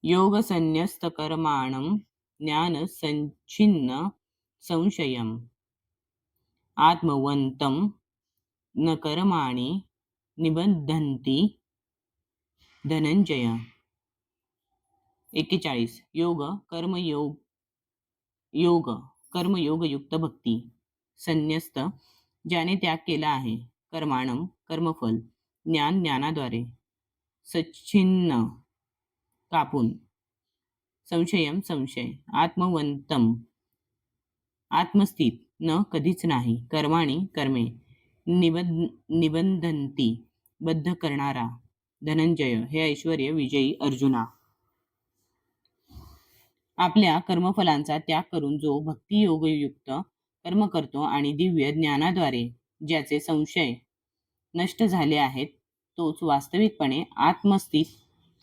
योग संन्यस्त कर्माणं ज्ञान संच्छिन्न संशयम् आत्मवन्तं न कर्माणि निबद्धन्ति धनंजय. 41. योग कर्मयोग युक्त भक्ती. संन्यस्त ज्याने त्याग केला आहे. कर्माणम कर्मफल. ज्ञान ज्ञानाद्वारे. सच्छिन्न कापून. संशयम संशय. आत्मवंतम आत्मस्थित न कधीच नाही. कर्माणी कर्मे. निबंधंती बद्ध करणारा. धनंजय हे ऐश्वर्य विजयी अर्जुना. आपल्या कर्मफलांचा त्याग करून जो भक्तियोगयुक्त कर्म करतो आणि दिव्य ज्ञानाद्वारे ज्याचे संशय नष्ट झाले आहेत तोच वास्तविकपणे आत्मस्थित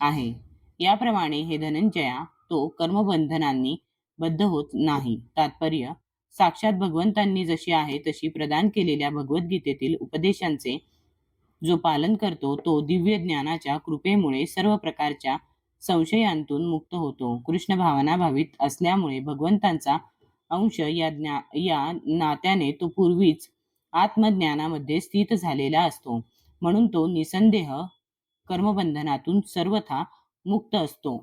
आहे. याप्रमाणे हे धनंजया तो कर्मबंधनांनी बद्ध होत नाही. तात्पर्य साक्षात भगवंतांनी जशी आहे तशी प्रदान केलेल्या भगवद्गीतेतील उपदेशांचे जो पालन करतो तो दिव्य ज्ञानाच्या कृपेमुळे सर्व प्रकारच्या संशयांतून मुक्त होतो. कृष्ण भावना भावित असल्यामुळे भगवंतांचा अंश या नात्याने तो पूर्वीच आत्मज्ञानामध्ये स्थित झालेला असतो. म्हणून तो निसंदेह कर्मबंधनातून सर्वथा मुक्त असतो.